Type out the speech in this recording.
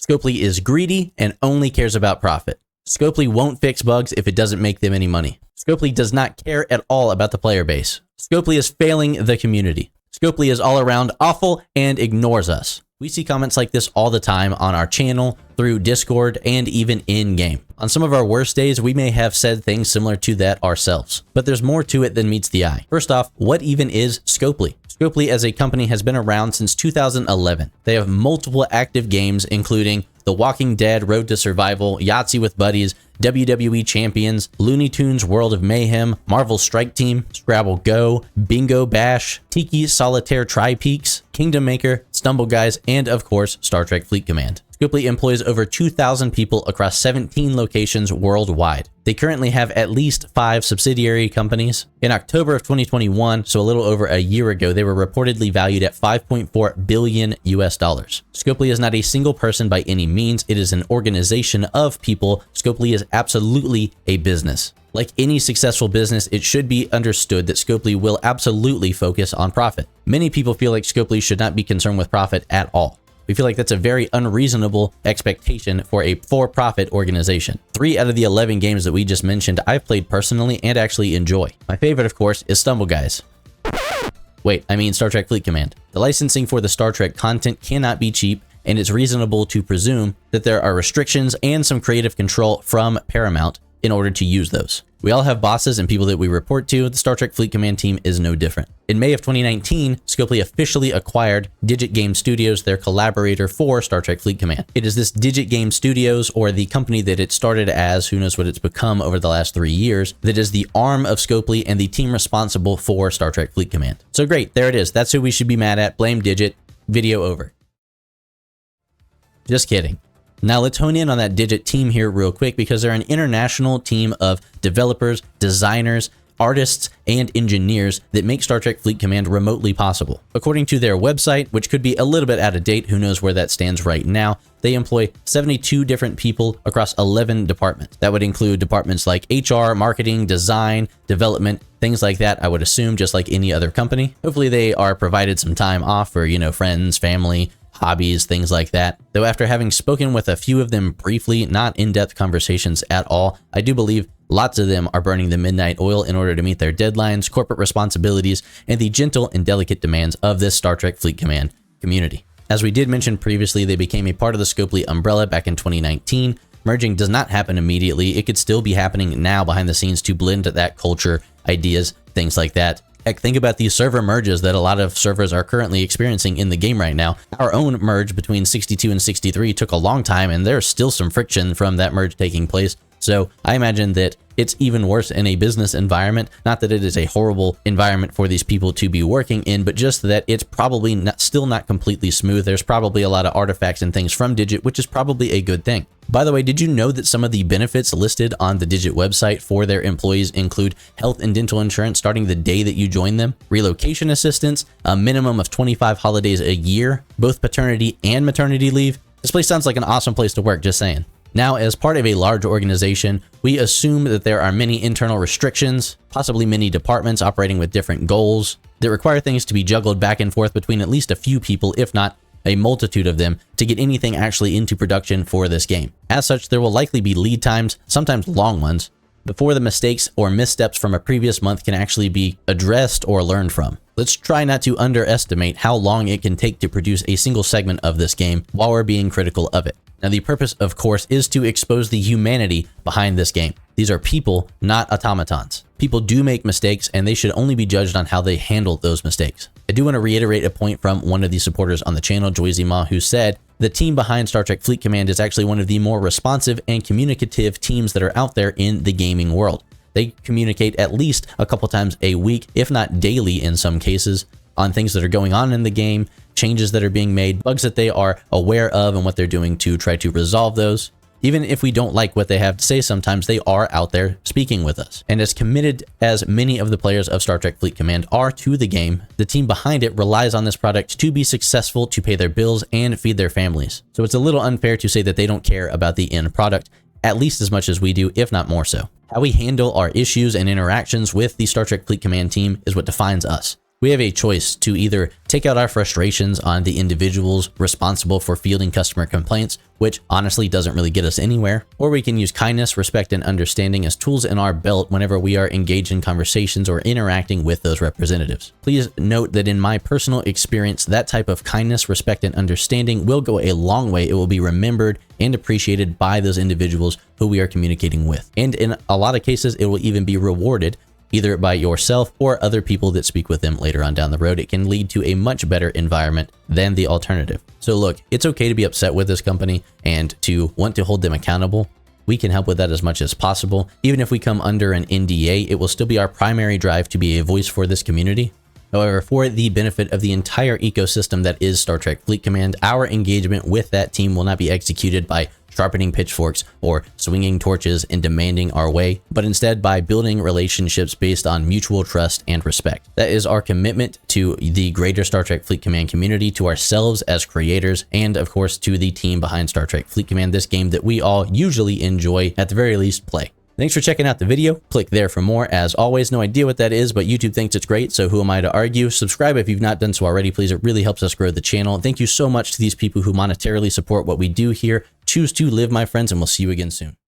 𝘂𝗶𝘁 is greedy and only cares about profit. 𝘂𝗶𝘁 won't fix bugs if it doesn't make them any money. 𝘂𝗶𝘁 does not care at all about the player base. 𝘂𝗶𝘁 is failing the community. 𝘂𝗶𝘁 is all around awful and ignores us. We see comments like this all the time on our channel, through Discord, and even in-game. On some of our worst days, we may have said things similar to that ourselves. But there's more to it than meets the eye. First off, what even is 𝘂𝗶𝘁? 𝘂𝗶𝘁 as a company has been around since 2011. They have multiple active games, including The Walking Dead, Road to Survival, 𝘂𝗶𝘺𝗵𝘁, WWE Champions, Looney Tunes World of Mayhem, Marvel Strike Team, Scrabble Go, Bingo Bash, 𝘂𝗶𝘺𝗵𝘁, Kingdom Maker, Stumble Guys, and of course, Star Trek Fleet Command. 𝘂𝗶𝘁 employs over 2,000 people across 17 locations worldwide. They currently have at least 5 subsidiary companies. In October of 2021, so a little over a year ago, they were reportedly valued at $5.4 billion US. 𝘂𝗶𝘁 is not a single person by any means. It is an organization of people. 𝘂𝗶𝘁 is absolutely a business. Like any successful business, it should be understood that 𝘂𝗶𝘁 will absolutely focus on profit. Many people feel like 𝘂𝗶𝘁 should not be concerned with profit at all. We feel like that's a very unreasonable expectation for a for-profit organization. 3 out of the 11 games that we just mentioned, I've played personally and actually enjoy. My favorite, of course, is Stumble Guys. Wait, I mean Star Trek Fleet Command. The licensing for the Star Trek content cannot be cheap, and it's reasonable to presume that there are restrictions and some creative control from Paramount in order to use those. We all have bosses and people that we report to. The Star Trek Fleet Command team is no different. In May of 2019, 𝘂𝗶𝘁 officially acquired Digit Game Studios, their collaborator for Star Trek Fleet Command. It is this Digit Game Studios, or the company that it started as, who knows what it's become over the last 3 years, that is the arm of 𝘂𝗶𝘁 and the team responsible for Star Trek Fleet Command. So great, there it is. That's who we should be mad at. Blame Digit. Video over. Just kidding. Now let's hone in on that Digit team here real quick, because they're an international team of developers, designers, artists, and engineers that make Star Trek Fleet Command remotely possible. According to their website, which could be a little bit out of date, who knows where that stands right now, they employ 72 different people across 11 departments. That would include departments like HR, marketing, design, development, things like that, I would assume, just like any other company. Hopefully they are provided some time off for, friends, family, hobbies, things like that. Though after having spoken with a few of them briefly, not in-depth conversations at all, I do believe lots of them are burning the midnight oil in order to meet their deadlines, corporate responsibilities, and the gentle and delicate demands of this Star Trek Fleet Command community. As we did mention previously, they became a part of the 𝘂𝗶𝘁 umbrella back in 2019. Merging does not happen immediately. It could still be happening now behind the scenes to blend that culture, ideas, things like that. Heck, think about these server merges that a lot of servers are currently experiencing in the game right now. Our own merge between 62 and 63 took a long time, and there's still some friction from that merge taking place. So I imagine that it's even worse in a business environment. Not that it is a horrible environment for these people to be working in, but just that it's probably still not completely smooth. There's probably a lot of artifacts and things from Digit, which is probably a good thing. By the way, did you know that some of the benefits listed on the Digit website for their employees include health and dental insurance starting the day that you join them, relocation assistance, a minimum of 25 holidays a year, both paternity and maternity leave? This place sounds like an awesome place to work, just saying. Now, as part of a large organization, we assume that there are many internal restrictions, possibly many departments operating with different goals that require things to be juggled back and forth between at least a few people, if not a multitude of them, to get anything actually into production for this game. As such, there will likely be lead times, sometimes long ones, before the mistakes or missteps from a previous month can actually be addressed or learned from. Let's try not to underestimate how long it can take to produce a single segment of this game while we're being critical of it. Now, the purpose, of course, is to expose the humanity behind this game. These are people, not automatons. People do make mistakes, and they should only be judged on how they handle those mistakes. I do want to reiterate a point from one of the supporters on the channel, 𝘂𝗶𝘺𝗵, who said the team behind Star Trek Fleet Command is actually one of the more responsive and communicative teams that are out there in the gaming world. They communicate at least a couple times a week, if not daily in some cases, on things that are going on in the game, changes that are being made, bugs that they are aware of, and what they're doing to try to resolve those. Even if we don't like what they have to say, sometimes they are out there speaking with us. And as committed as many of the players of Star Trek Fleet Command are to the game, the team behind it relies on this product to be successful, to pay their bills and feed their families. So it's a little unfair to say that they don't care about the end product, at least as much as we do, if not more so. How we handle our issues and interactions with the Star Trek Fleet Command team is what defines us. We have a choice to either take out our frustrations on the individuals responsible for fielding customer complaints, which honestly doesn't really get us anywhere, or we can use kindness, respect, and understanding as tools in our belt whenever we are engaged in conversations or interacting with those representatives. Please note that in my personal experience, that type of kindness, respect, and understanding will go a long way. It will be remembered and appreciated by those individuals who we are communicating with. And in a lot of cases, it will even be rewarded either by yourself or other people that speak with them later on down the road. It can lead to a much better environment than the alternative. So look, it's okay to be upset with this company and to want to hold them accountable. We can help with that as much as possible. Even if we come under an NDA, it will still be our primary drive to be a voice for this community. However, for the benefit of the entire ecosystem that is Star Trek Fleet Command, our engagement with that team will not be executed by sharpening pitchforks or swinging torches and demanding our way, but instead by building relationships based on mutual trust and respect. That is our commitment to the greater Star Trek Fleet Command community, to ourselves as creators, and of course to the team behind Star Trek Fleet Command, this game that we all usually enjoy, at the very least play. Thanks for checking out the video. Click there for more. As always, no idea what that is, but YouTube thinks it's great, so who am I to argue? Subscribe if you've not done so already, please. It really helps us grow the channel. Thank you so much to these people who monetarily support what we do here. Choose to live, my friends, and we'll see you again soon.